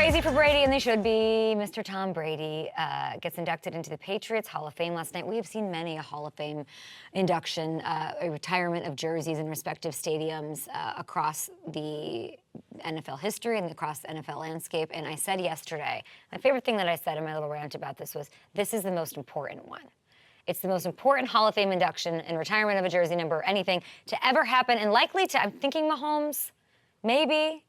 Crazy for Brady, and they should be. Mr. Tom Brady gets inducted into the Patriots Hall of Fame last night. We have seen many a Hall of Fame induction, a retirement of jerseys in respective stadiums across the NFL history and across the NFL landscape. And I said yesterday, my favorite thing that I said in my little rant about this was, this is the most important one. It's the most important Hall of Fame induction and retirement of a jersey number or anything to ever happen, and likely to, I'm thinking Mahomes, maybe.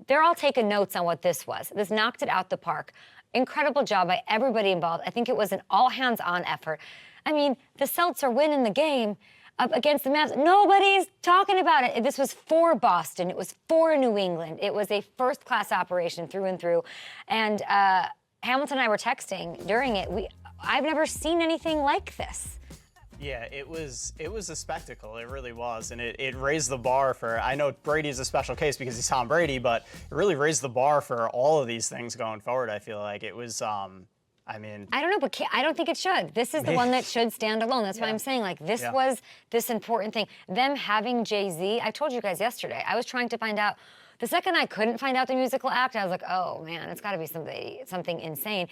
They're all taking notes on what this was. This knocked it out the park. Incredible job by everybody involved. I think it was an all-hands-on effort. I mean, the Celts are winning the game up against the Mavs. Nobody's talking about it. This was for Boston. It was for New England. It was a first-class operation through and through. And Hamilton and I were texting during it. I've never seen anything like this. Yeah, it was a spectacle. It really was, and it raised the bar for. I know Brady's a special case because he's Tom Brady, but it really raised the bar for all of these things going forward. I feel like it was. I mean, I don't know, but I don't think it should. This is the one that should stand alone. That's why I'm saying, like, this was this important thing. Them having Jay-Z. I told you guys yesterday. I was trying to find out. The second I couldn't find out the musical act, I was like, oh man, it's got to be something insane.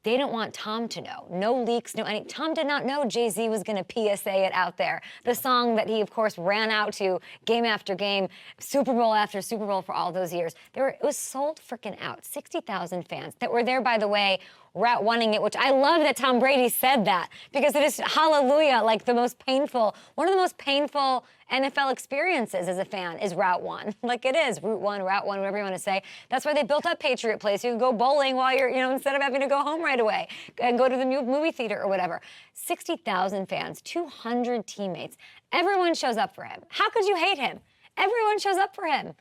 They didn't want Tom to know. No leaks, no anything. Tom did not know Jay-Z was going to PSA it out there. The song that he, of course, ran out to game after game, Super Bowl after Super Bowl for all those years. It was sold freaking out. 60,000 fans that were there, by the way, Route 1ing it, which I love that Tom Brady said that, because it is, hallelujah, like one of the most painful NFL experiences as a fan is Route 1. Like it is, Route 1, Route 1, whatever you want to say. That's why they built up Patriot Place. You can go bowling while you're, instead of having to go home right away and go to the movie theater or whatever. 60,000 fans, 200 teammates. Everyone shows up for him. How could you hate him? Everyone shows up for him.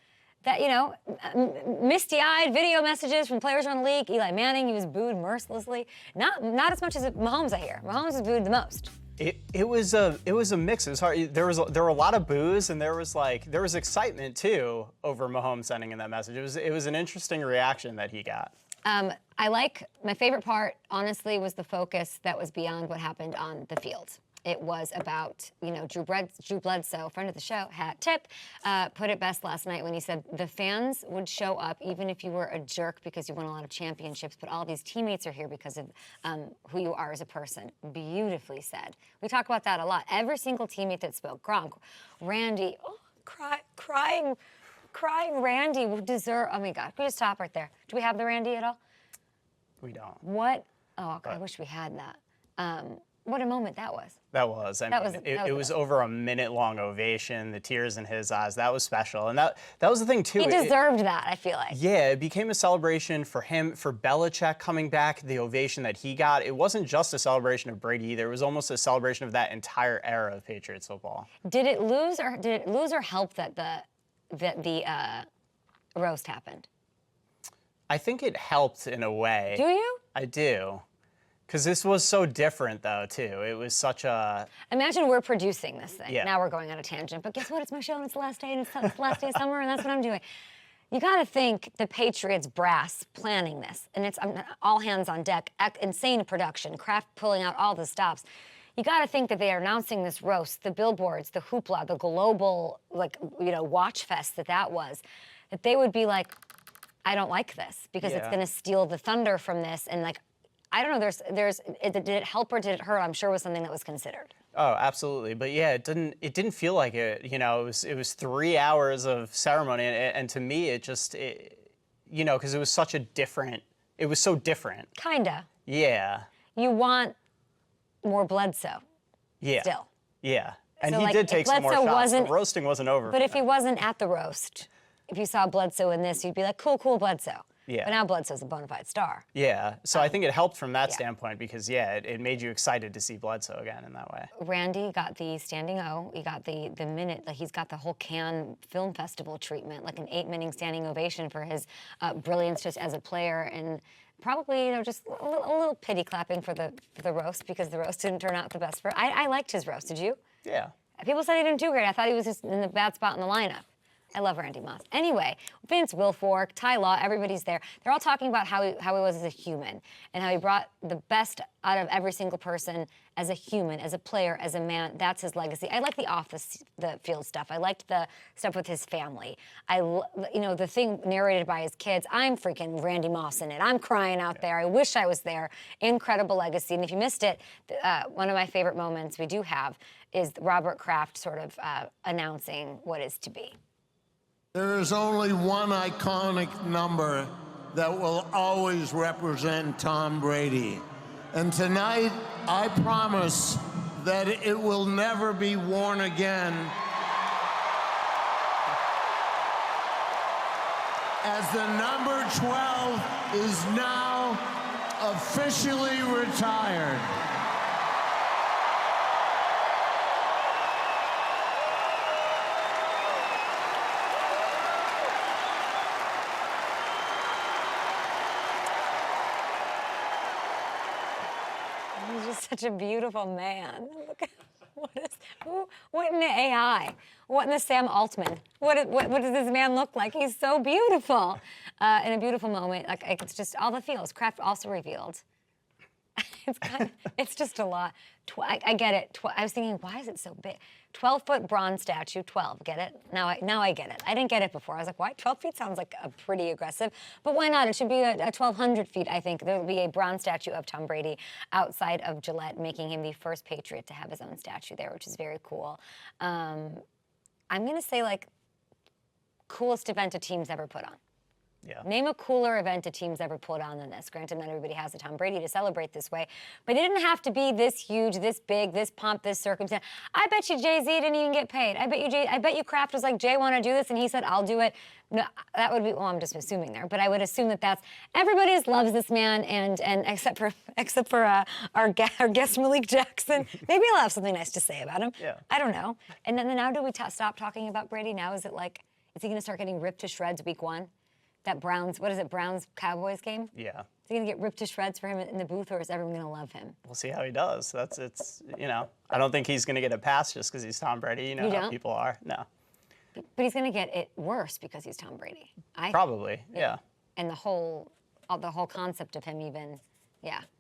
That, misty-eyed video messages from players around the league. Eli Manning, he was booed mercilessly. Not as much as Mahomes, I hear. Mahomes was booed the most. It was a mix. It was hard. There were a lot of boos, and there was excitement too over Mahomes sending in that message. It was an interesting reaction that he got. My favorite part, honestly, was the focus that was beyond what happened on the field. It was about, Drew Bledsoe, friend of the show, hat tip, put it best last night when he said the fans would show up even if you were a jerk because you won a lot of championships, but all these teammates are here because of who you are as a person. Beautifully said. We talk about that a lot. Every single teammate that spoke, Gronk, Randy, crying Randy would deserve, oh my God, can we just stop right there? Do we have the Randy at all? We don't. What? Oh, I wish we had that. What a moment that was. That was. It was over a minute-long ovation, the tears in his eyes. That was special. And that was the thing, too. He deserved that, I feel like. Yeah, it became a celebration for him, for Belichick coming back, the ovation that he got. It wasn't just a celebration of Brady either. It was almost a celebration of that entire era of Patriots football. Did it lose or help that the roast happened? I think it helped in a way. Do you? I do. Because this was so different, though, too. It was such a... Imagine we're producing this thing. Yeah. Now we're going on a tangent. But guess what? It's my show, and it's the last day, and it's the last day of summer, and that's what I'm doing. You got to think the Patriots brass planning this, and it's all hands on deck, insane production, Kraft pulling out all the stops. You got to think that they are announcing this roast, the billboards, the hoopla, the global, watch fest that was, that they would be like, I don't like this, because it's going to steal the thunder from this, and I don't know. Did it help or did it hurt? I'm sure it was something that was considered. Oh, absolutely. But yeah, it didn't feel like it. It was 3 hours of ceremony, and to me, because it was such a different. It was so different. Kinda. Yeah. You want more Bledsoe. Yeah. Still. Yeah. And so he did take some more shots. The roasting wasn't over. But if he wasn't at the roast, if you saw Bledsoe in this, you'd be like, cool, Bledsoe. Yeah. But now Bledsoe's a bona fide star. Yeah. So I think it helped from that standpoint because, it made you excited to see Bledsoe again in that way. Randy got the standing O. He got the minute. He's got the whole Cannes Film Festival treatment, like an 8-minute standing ovation for his brilliance just as a player. And probably, just a little pity clapping for the roast because the roast didn't turn out the best for I liked his roast. Did you? Yeah. People said he didn't do great. I thought he was just in the bad spot in the lineup. I love Randy Moss. Anyway, Vince Wilfork, Ty Law, everybody's there. They're all talking about how he was as a human and how he brought the best out of every single person as a human, as a player, as a man. That's his legacy. I like the field stuff. I liked the stuff with his family. The thing narrated by his kids. I'm freaking Randy Moss in it. I'm crying out there. I wish I was there. Incredible legacy. And if you missed it, one of my favorite moments we do have is Robert Kraft sort of announcing what is to be. There is only one iconic number that will always represent Tom Brady. And tonight, I promise that it will never be worn again, as the number 12 is now officially retired. He's just such a beautiful man. Look at what in the AI? What in the Sam Altman? What does this man look like? He's so beautiful. In a beautiful moment, like it's just all the feels. Kraft also revealed. It's just a lot. I get it. I was thinking, why is it so big? 12-foot bronze statue, 12. Get it? Now I get it. I didn't get it before. I was like, why? 12 feet sounds like a pretty aggressive, but why not? It should be a 1,200 feet. I think there will be a bronze statue of Tom Brady outside of Gillette, making him the first Patriot to have his own statue there, which is very cool. I'm gonna say like coolest event a team's ever put on. Yeah. Name a cooler event a team's ever put on than this. Granted, not everybody has a Tom Brady to celebrate this way, but it didn't have to be this huge, this big, this pomp, this circumstance. I bet you Jay-Z didn't even get paid. I bet you Kraft was like, Jay, want to do this? And he said, I'll do it. No, that would be, well, I'm just assuming there, but I would assume that that's, everybody just loves this man, and except for our guest Malik Jackson. Maybe I'll have something nice to say about him. Yeah. I don't know. And then now do we stop talking about Brady? Now is it like, is he going to start getting ripped to shreds week 1? That Browns-Cowboys game? Yeah. Is he gonna get ripped to shreds for him in the booth, or is everyone gonna love him? We'll see how he does. I don't think he's going to get a pass just because he's Tom Brady. You know how people are. No. But he's gonna get it worse because he's Tom Brady. Probably, yeah. And the whole concept of him even, yeah.